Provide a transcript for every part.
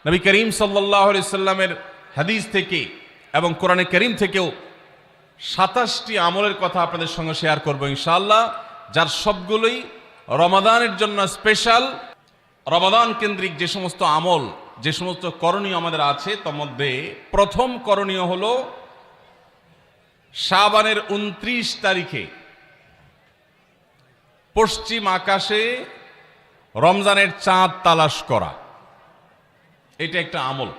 নবী করিম সাল্লাল্লাহু আলাইহি সাল্লামের হাদিস থেকে এবং কোরআনে কারীম থেকেও 27টি আমলের কথা আপনাদের সঙ্গে শেয়ার করব ইনশাআল্লাহ, যার সবগুলোই রমাদানের জন্য স্পেশাল। রমাদান কেন্দ্রিক যে সমস্ত আমল, যে সমস্ত করণীয় আমাদের আছে, তার মধ্যে প্রথম করণীয় হলো শাবানের 29 তারিখে পশ্চিম আকাশে রমজানের চাঁদ তালাশ করা। এটা একটা আমল।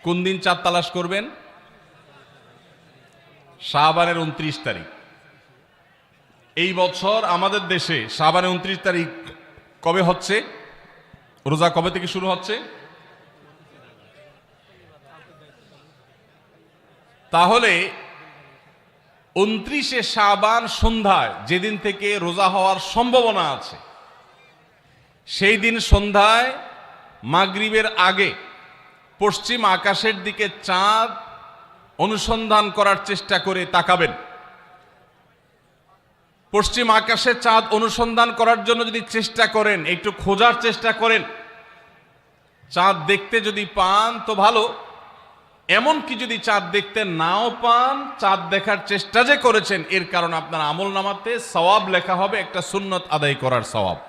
কোন দিন চাঁদ তালাশ করবেন? শাবানের 29 তারিখ। এই বছর আমাদের দেশে শাবানের 29 তারিখ কবে হচ্ছে? রোজা কবে থেকে শুরু হচ্ছে? তাহলে 29শে শাবান সন্ধ্যায়, যেদিন থেকে রোজা হওয়ার সম্ভাবনা আছে, সেই দিন সন্ধ্যায় মাগরিবের আগে পশ্চিম আকাশের দিকে চাঁদ অনুসন্ধান করার চেষ্টা করে তাকাবেন। পশ্চিম আকাশে চাঁদ অনুসন্ধান করার জন্য যদি চেষ্টা করেন, একটু খোঁজার চেষ্টা করেন, চাঁদ দেখতে যদি পান তো ভালো, এমনকি যদি চাঁদ দেখতে নাও পান, চাঁদ দেখার চেষ্টা যে করেছেন এর কারণে আপনার আমল নামাতে সওয়াব লেখা হবে, একটা সুন্নত আদায় করার সওয়াব।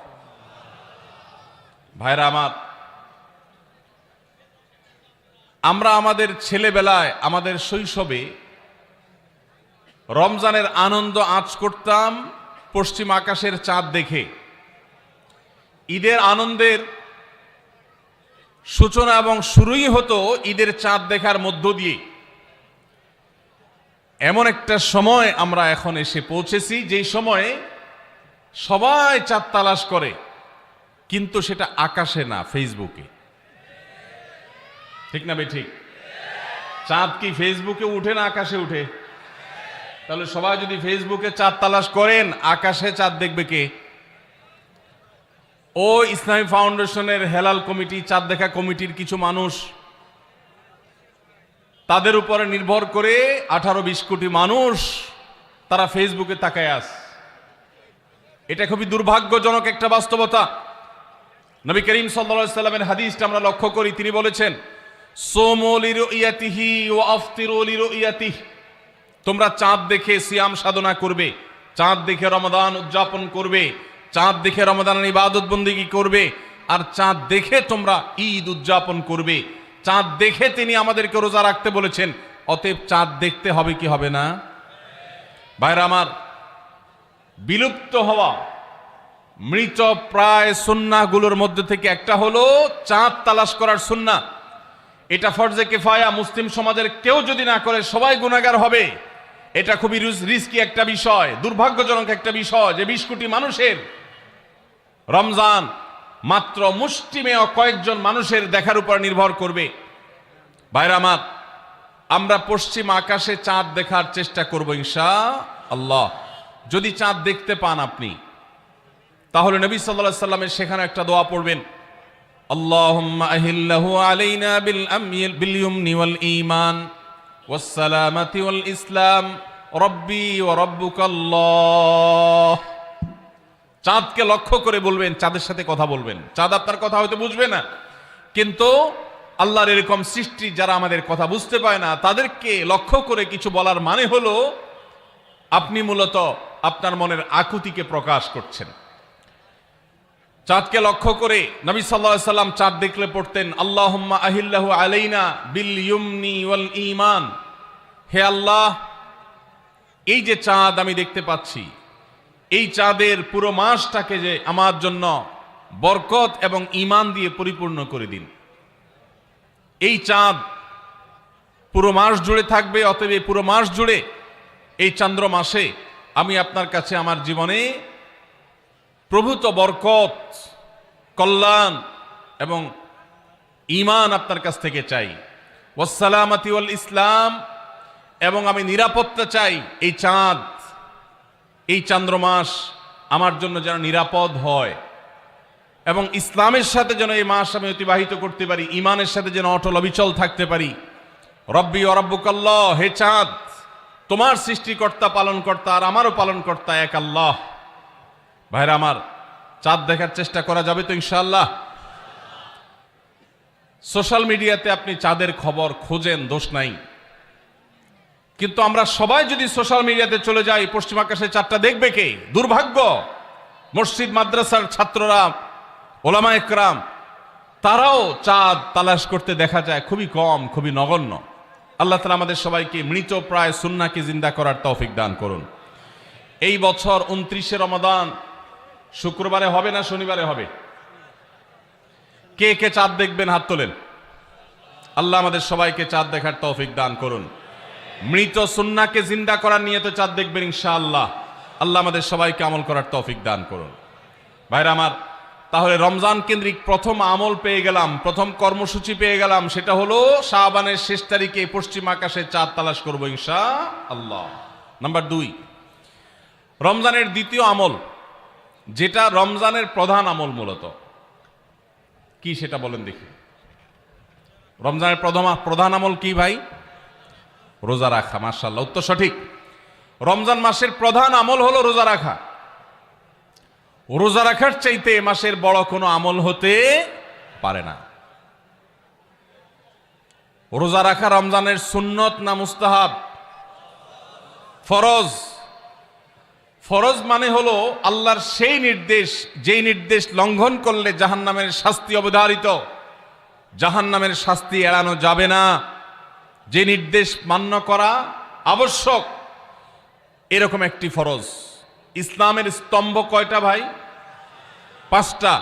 ভাইরা আমার, আমরা আমাদের ছেলেবেলায়, আমাদের শৈশবে রমজানের আনন্দ আঁচ করতাম পশ্চিম আকাশের চাঁদ দেখে। ঈদের আনন্দের সূচনা এবং শুরুই হতো ঈদের চাঁদ দেখার মধ্য দিয়ে। এমন একটা সময় আমরা এখন এসে পৌঁছেছি যেই সময়ে সবাই চাঁদ তালাশ করে, কিন্তু সেটা আকাশে না, ফেসবুকে। ঠিক না ভাই? ঠিক। চাঁদ কি ফেসবুকে উঠে না আকাশে উঠে? তাহলে সবাই যদি ফেসবুকে চাঁদ তালাশ করেন, আকাশে চাঁদ দেখবে কে? ও ইসলামী ফাউন্ডেশনের হেলাল কমিটি, চাঁদ দেখা কমিটির কিছু মানুষ, তাদের উপরে নির্ভর করে 18-20 কোটি মানুষ তারা ফেসবুকে তাকায় আছে। এটা খুবই দুর্ভাগ্যজনক একটা বাস্তবতা। নবী করিম সাল্লাল্লাহু আলাইহি সাল্লামের হাদিসটা আমরা লক্ষ্য করি, তিনি বলেছেন, সোমু লিরুইয়াতিহি ওয়া আফতিরু লিরুইয়াতিহি, তোমরা চাঁদ দেখে সিয়াম সাধনা করবে, চাঁদ দেখে রমাদান উদযাপন করবে, চাঁদ দেখে রমাদানের ইবাদত বন্দেগী করবে, আর চাঁদ দেখে তোমরা ঈদ উদযাপন করবে। চাঁদ দেখে তিনি আমাদেরকে রোজা রাখতে বলেছেন। অতএব চাঁদ দেখতে হবে কি হবে না? ভাইরা আমার, বিলুপ্ত হওয়া মৃত প্রায় সুন্নাহগুলোর মধ্যে থেকে একটা হলো চাঁদ তালাশ করার সুন্নাহ। এটা ফরজে কিফায়া, মুসলিম সমাজের কেউ যদি না করে সবাই গুনাহগার হবে। এটা খুবই রিস্কি একটা বিষয়, দুর্ভাগ্যজনক একটা বিষয় যে 20 কোটি মানুষের রমজান মাত্র মুষ্টিমেয় কয়েকজন মানুষের দেখার উপর নির্ভর করবে। ভাইরা আমার, আমরা পশ্চিম আকাশে চাঁদ দেখার চেষ্টা করব ইনশাআল্লাহ। যদি চাঁদ দেখতে পান আপনি, তাহলে নবী সাল্লাল্লাহু আলাইহি সাল্লামের সেখানে একটা দোয়া পড়বেন, আল্লাহুম্মা আহিল্লাহু আলাইনা বিল ইয়ুমনি ওয়াল ঈমান ওয়াস সালামাতি ওয়াল ইসলাম রব্বি ওয়া রাব্বুকাল্লাহ। চাঁদকে লক্ষ্য করে বলবেন, চাঁদের সাথে কথা বলবেন। চাঁদ আপনার কথা হয়তো বুঝবে না, কিন্তু আল্লাহর এরকম সৃষ্টি যারা আমাদের কথা বুঝতে পায় না, তাদেরকে লক্ষ্য করে কিছু বলার মানে হলো আপনি মূলত আপনার মনের আকুতিকে প্রকাশ করছেন। চাঁদকে লক্ষ্য করে নবী সাল্লাল্লাহু আলাইহি সাল্লাম চাঁদ দেখলে পড়তেন, আল্লাহুম্মা আহিল্লাহু আলাইনা বিল ইয়ুমনি ওয়াল ঈমান। হে আল্লাহ, এই যে চাঁদ আমি দেখতে পাচ্ছি, এই চাঁদের পুরো মাসটাকে যে আমার জন্য বরকত এবং ঈমান দিয়ে পরিপূর্ণ করে দিন। এই চাঁদ পুরো মাস জুড়ে থাকবে, অতএব পুরো মাস জুড়ে এই চন্দ্র মাসে আমি আপনার কাছে আমার জীবনে প্রভূত বরকত, কল্যাণ এবং ঈমান আপনার কাছ থেকে চাই। ওয়াস সালামাতি ওয়াল ইসলাম, এবং আমি নিরাপত্তা চাই। এই চাঁদ, এই চন্দ্রমাস আমার জন্য যেন নিরাপদ হয়, এবং ইসলামের সাথে যেন এই মাস আমি অতিবাহিত করতে পারি, ঈমানের সাথে যেন অটল অবিচল থাকতে পারি। রব্বি ওয়া রাব্বুকাল্লাহ, হে চাঁদ, তোমার সৃষ্টিকর্তা, পালনকর্তা আর আমারও পালনকর্তা এক আল্লাহ। ভাইরা আমার, চাঁদ দেখার চেষ্টা করা যাবে তো ইনশাআল্লাহ? সোশ্যাল মিডিয়াতে আপনি চাঁদের খবর খোঁজেন, দোষ নাই, কিন্তু আমরা সবাই যদি সোশ্যাল মিডিয়াতে চলে যাই, পশ্চিম আকাশে চাঁদটা দেখবে কে? দুর্ভাগ্য। মসজিদ মাদ্রাসার ছাত্ররা, ওলামা একরাম, তারাও চাঁদ তালাশ করতে দেখা যায় খুবই কম, খুবই নগণ্য। আল্লাহ তাআলা আমাদের সবাইকে মৃত প্রায় সুন্নাহকে জিন্দা করার তৌফিক দান করুন। এই বছর 29শে রমাদান শুক্রবারে হবে না শনিবারে হবে? কে কে চাঁদ দেখবেন হাত তোলেন। আল্লাহ আমাদের সবাইকে চাঁদ দেখার তৌফিক দান করুন। মৃত সুন্নাহকে জিন্দা করার নিয়তে চাঁদ দেখবেন ইনশাআল্লাহ। আল্লাহ আমাদের সবাইকে আমল করার তৌফিক দান করুন। ভাইরা আমার, তাহলে রমজান কেন্দ্রিক প্রথম আমল পেয়ে গেলাম, প্রথম কর্মসূচি পেয়ে গেলাম, সেটা হলো শাবানের শেষ তারিখে পশ্চিম আকাশে চাঁদ তালাশ করবো ইনশাআল্লাহ। নাম্বার 2, রমজানের দ্বিতীয় আমল, যেটা রমজানের প্রধান আমল মূলত কি সেটা বলেন দেখি। রমজানের প্রধান আমল কি ভাই? রোজা রাখা। মাশাআল্লাহ, উত্তর সঠিক। রমজান মাসের প্রধান আমল হলো রোজা রাখা। রোজা রাখার চাইতে এ মাসের বড় কোনো আমল হতে পারে না। রোজা রাখা রমজানের সুন্নত না মুস্তাহাব? ফরজ। ফরজ মানে হলো আল্লাহর সেই নির্দেশ, যেই নির্দেশ লঙ্ঘন করলে জাহান্নামের শাস্তি অবধারিত, জাহান্নামের শাস্তি এড়ানো যাবে না, যে নির্দেশ মান্য করা আবশ্যক, এরকম একটি ফরজ। ইসলামের স্তম্ভ কয়টা ভাই? 5টা।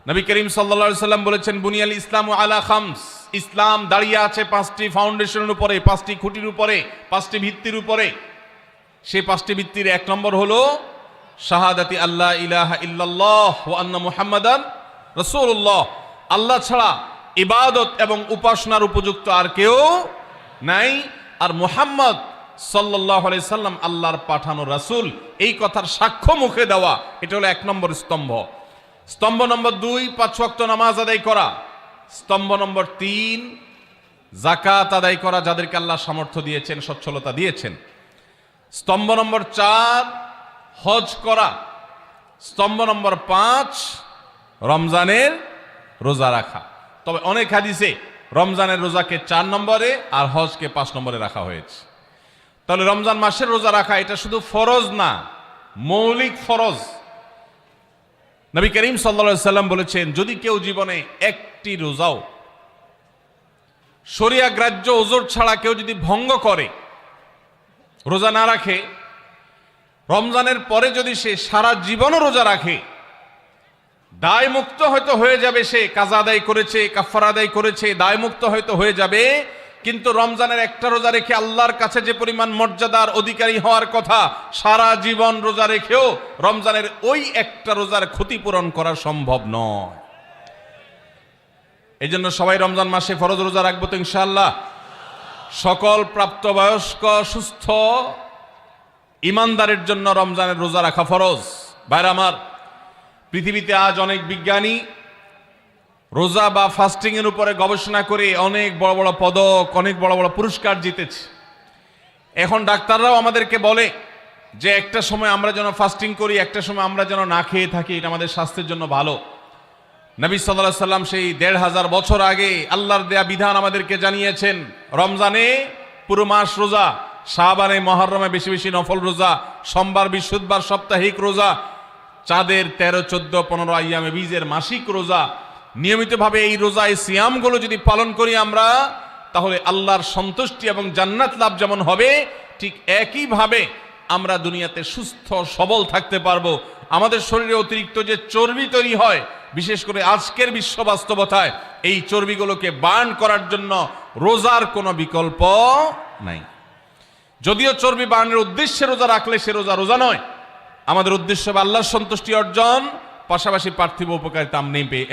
নবী করিম সাল্লাল্লাহু আলাইহি সাল্লাম বলেছেন, বুনিয়াল ইসলামু আলা খামস, ইসলাম দাঁড়িয়ে আছে 5টি ফাউন্ডেশনের উপরে, 5টি খুঁটির উপরে, 5টি ভিত্তির উপরে। সেই 5টি ভিত্তির 1 নম্বর হলো শাহাদাতি আল্লাহ ইলাহা ইল্লাল্লাহ ওয়া আন্না মুহাম্মাদান রাসূলুল্লাহ। আল্লাহ ছাড়া ইবাদত এবং উপাসনার উপযুক্ত আর কেউ নাই, আর মুহাম্মদ সাল্লাল্লাহু আলাইহি সাল্লাম আল্লাহর পাঠানো রাসূল, এই কথার সাক্ষ্য মুখে দেওয়া, এটা হলো 1 নম্বর স্তম্ভ। স্তম্ভ নম্বর 2, 5 ওয়াক্ত নামাজ আদায় করা। স্তম্ভ নম্বর 3, যাকাত আদায় করা, যাদেরকে আল্লাহ সামর্থ্য দিয়েছেন, সচ্ছলতা দিয়েছেন। স্তম্ভ নম্বর 4, হজ করা। স্তম্ভ নম্বর 5, রমজানের রোজা রাখা। তবে অনেক হাদিসে রমজানের রোজাকে 4 নম্বরে আর হজকে 5 নম্বরে রাখা হয়েছে। তাহলে রমজান মাসের রোজা রাখা এটা শুধু ফরজ না, মৌলিক ফরজ। নবী করিম সাল্লাল্লাহু আলাইহি সাল্লাম বলেছেন, যদি কেউ জীবনে একটি রোজাও শরিয়া গ্রাহ্য ওজর ছাড়া কেউ যদি ভঙ্গ করে, রোজা না রাখে, রমজানের পরে যদি সে সারা জীবনও রোজা রাখে, দায় মুক্ত হয়তো হয়ে যাবে, সে কাজা আদায় করেছে, কাফারা আদায় করেছে, দায় মুক্ত হয়তো হয়ে যাবে, কিন্তু রমজানের একটা রোজা রেখে আল্লাহর কাছে যে পরিমাণ মর্যাদার অধিকারী হওয়ার কথা, সারা জীবন রোজা রেখেও রমজানের ওই একটা রোজার ক্ষতিপূরণ করা সম্ভব নয়। এই জন্য সবাই রমজান মাসে ফরজ রোজা রাখবো তো ইনশাআল্লাহ। সকল প্রাপ্তবয়স্ক সুস্থ ইমানদারের জন্য রমজানের রোজা রাখা ফরজ। ভাইরা আমার, পৃথিবীতে আজ অনেক বিজ্ঞানী রোজা বা ফাস্টিং এর উপরে গবেষণা করে অনেক বড় বড় পদক, অনেক বড় বড় পুরস্কার জিতেছে। এখন ডাক্তাররাও আমাদেরকে বলে যে একটা সময় আমরা যেন ফাস্টিং করি, একটা সময় আমরা যেন না খেয়ে থাকি, এটা আমাদের স্বাস্থ্যের জন্য ভালো। নবী সাল্লাল্লাহু আলাইহি সাল্লাম সেই 1500 বছর আগে আল্লাহর দেয়া বিধান আমাদেরকে জানিয়েছেন। রমজানে পুরো মাস রোজা, শাবানে মুহররমে বেশি বেশি নফল রোজা, সোমবার বৃহস্পতিবার সাপ্তাহিক রোজা, চাঁদের 13, 14, 15 আইয়ামে বীজের মাসিক রোজা। নিয়মিতভাবে এই রোজা, এই সিয়ামগুলো যদি পালন করি আমরা, তাহলে আল্লাহর সন্তুষ্টি এবং জান্নাত লাভ যেমন হবে, ঠিক একইভাবে আমরা দুনিয়াতে সুস্থ সবল থাকতে পারবো। আমাদের শরীরে অতিরিক্ত যে চর্বি তৈরি হয়, বিশেষ করে আজকের বিশ্ব বাস্তবতায়, এই চর্বিগুলোকে বার্ন করার জন্য রোজার কোনো বিকল্প নাই। যদিও চর্বি বার্নের উদ্দেশ্যে রোজা রাখলে সে রোজা রোজা নয়। আমাদের উদ্দেশ্য হবে আল্লাহর সন্তুষ্টি অর্জন, পাশাপাশি পার্থিব উপকারিতা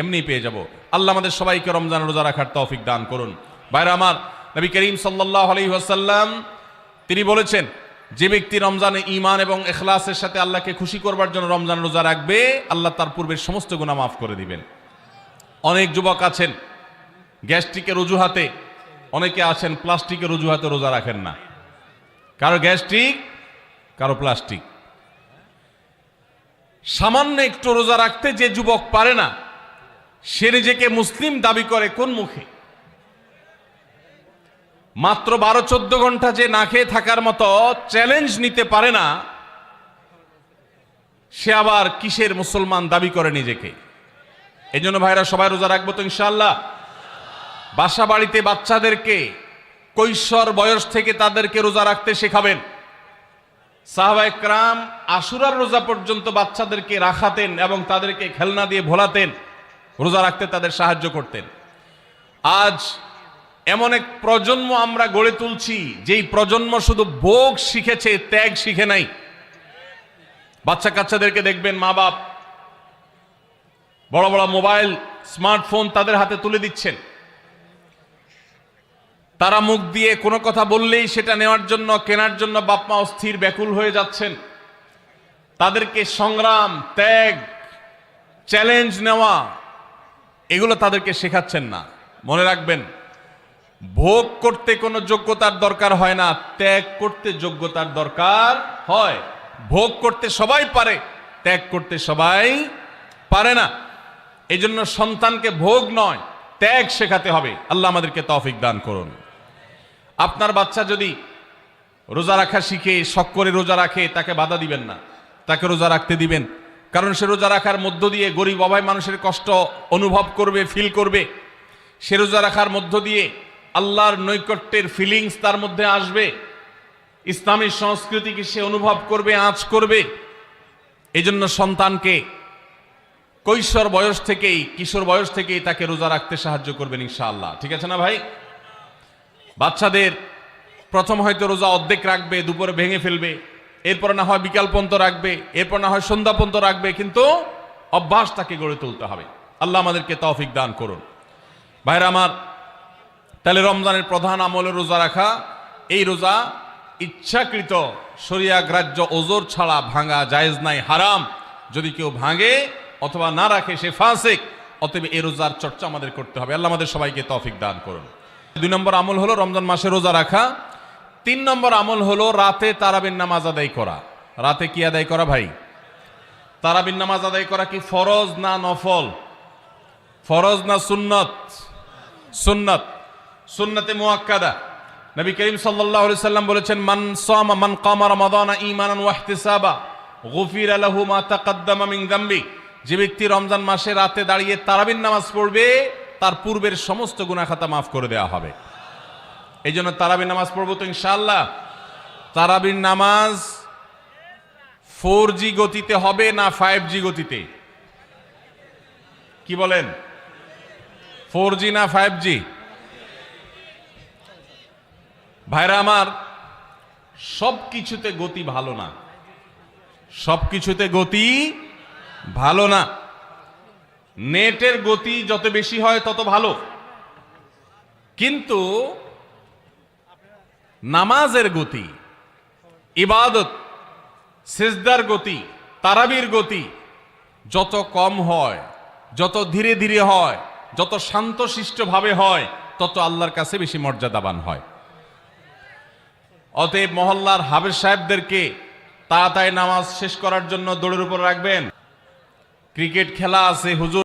এমনি পেয়ে যাব। আল্লাহ আমাদের সবাইকে রমজান রোজা রাখার তৌফিক দান করুন। ভাইরা আমার, নবী করিম সাল্লাল্লাহু আলাইহি ওয়াসাল্লাম তিনি বলেছেন, যে ব্যক্তি রমজানে ঈমান এবং ইখলাসের সাথে আল্লাহকে খুশি করবার জন্য রমজান রোজা রাখবে, আল্লাহ তার পূর্বের সমস্ত গুনাহ মাফ করে দিবেন। অনেক যুবক আছেন গ্যাস্ট্রিকের অজুহাতে, অনেকে আছেন প্লাস্টিকের অজুহাতে রোজা রাখেন না। কারো গ্যাস্ট্রিক, কারো প্লাস্টিক। সামান্য একটু রোজা রাখতে যে যুবক পারে না, সে নিজেকে মুসলিম দাবি করে কোন মুখে? মাত্র 12-14 ঘন্টা যে না খেয়ে থাকার মতো চ্যালেঞ্জ নিতে পারে না, সে আবার কিসের মুসলমান দাবি করে নিজেকে? এই জন্য ভাইরা সবাই রোজা রাখবো তো ইনশাআল্লাহ। বাসা বাড়িতে বাচ্চাদেরকে কৈশোর বয়স থেকে তাদেরকে রোজা রাখতে শেখাবেন। সাহাবায়ে কেরাম আশুরার রোজা পর্যন্ত বাচ্চাদেরকে রাখাতেন এবং তাদেরকে খেলনা দিয়ে ভোলাতেন, রোজা রাখতে তাদের সাহায্য করতেন। আজ এমন এক প্রজন্ম আমরা গড়ে তুলছি যেই প্রজন্ম শুধু ভোগ শিখেছে, ত্যাগ শিখে নাই। বাচ্চা কাচ্চাদেরকে দেখবেন মা বাপ বড় বড় মোবাইল, স্মার্টফোন তাদের হাতে তুলে দিচ্ছেন। তারা মুখ দিয়ে কোনো কথা বললেই সেটা নেওয়ার জন্য, কেনার জন্য বাপ মা অস্থির ব্যাকুল হয়ে যাচ্ছেন। তাদেরকে সংগ্রাম, ত্যাগ, চ্যালেঞ্জ নেওয়া এগুলো তাদেরকে শেখাচ্ছেন না। মনে রাখবেন, ভোগ করতে কোনো যোগ্যতার দরকার হয় না, ত্যাগ করতে যোগ্যতার দরকার হয়। ভোগ করতে সবাই পারে, ত্যাগ করতে সবাই পারে না। এই জন্য সন্তানকে ভোগ নয়, ত্যাগ শেখাতে হবে। আল্লাহ আমাদেরকে তৌফিক দান করুন। আপনার বাচ্চা যদি রোজা রাখা শিখে, শখ করে রোজা রাখে, তাকে বাধা দিবেন না, তাকে রোজা রাখতে দিবেন। কারণ সে রোজা রাখার মধ্য দিয়ে গরিব অভাবী মানুষের কষ্ট অনুভব করবে, ফিল করবে। সে রোজা রাখার মধ্য দিয়ে আল্লাহর নৈকট্যের ফিলিংস তার মধ্যে আসবে, ইসলামী সংস্কৃতিকে সে অনুভব করবে, আঁচ করবে। এই জন্য সন্তানকে কৈশোর বয়স থেকেই, কিশোর বয়স থেকেই তাকে রোজা রাখতে সাহায্য করবেন ইনশাআল্লাহ। ঠিক আছে না ভাই? বাচ্চাদের প্রথম হয়তো রোজা অর্ধেক রাখবে, দুপুরে ভেঙে ফেলবে, এরপর না হয় বিকাল পর্যন্ত রাখবে, এরপর না হয় সন্ধ্যা পর্যন্ত রাখবে, কিন্তু অভ্যাস তাকে গড়ে তুলতে হবে। আল্লাহ আমাদেরকে তৌফিক দান করুন। ভাইরা আমার, তাহলে রমজানের প্রধান আমল রোজা রাখা। এই রোজা ইচ্ছাকৃত শরিয়া গ্রাহ্য ওজর ছাড়া ভাঙা জায়েজ নাই, হারাম। যদি কেউ ভাঙে অথবা না রাখে সে ফাসিক। অতএব এই রোজার চর্চা আমাদের করতে হবে। আল্লাহ আমাদের সবাইকে তৌফিক দান করুন। 2 নম্বর আমল হলো রমজান মাসে রোজা রাখা। 3 নম্বর আমল হলো রাতে তারাবির নামাজ আদায় করা। রাতে কি আদায় করা ভাই? তারাবির নামাজ আদায় করা কি ফরজ না নফল? ফরজ না সুন্নত? সুন্নত, সুন্নতে মুআক্কাদা। নবী করিম সাল্লাল্লাহু আলাইহি সাল্লাম বলেছেন, মান কামা রমাদানা ঈমানান ওয়া ইহতিসাবা গুফিরা লাহু মা তাকাদ্দামা মিন যামবি। যে ব্যক্তি রমজান মাসে রাতে দাঁড়িয়ে তারাবির নামাজ পড়বে, তার পূর্বের সমস্ত গুনাহ খাতা মাফ করে দেওয়া হবে। এই জন্য তারাবির নামাজ পড়বো তো ইনশাআল্লাহ। তারাবির নামাজ 4G গতিতে হবে না 5G গতিতে? কি বলেন? 4G না 5G? ভাইরা আমার, সব কিছুতে গতি ভালো না, সব কিছুতে গতি ভালো না। নেটের গতি যত বেশি হয় তত ভালো, কিন্তু নামাজের গতি, ইবাদত, সিজদার গতি, তারাবির গতি যত কম হয়, যত ধীরে ধীরে হয়, যত শান্তশিষ্টভাবে হয়, তত আল্লাহর কাছে বেশি মর্যাদাবান হয়। অতএব মহল্লার হাফেজ সাহেবদেরকে তাড়াতাড়ি নামাজ শেষ করার জন্য দৌড়ের উপর রাখবেন। ক্রিকেট খেলা আছে, হুজুর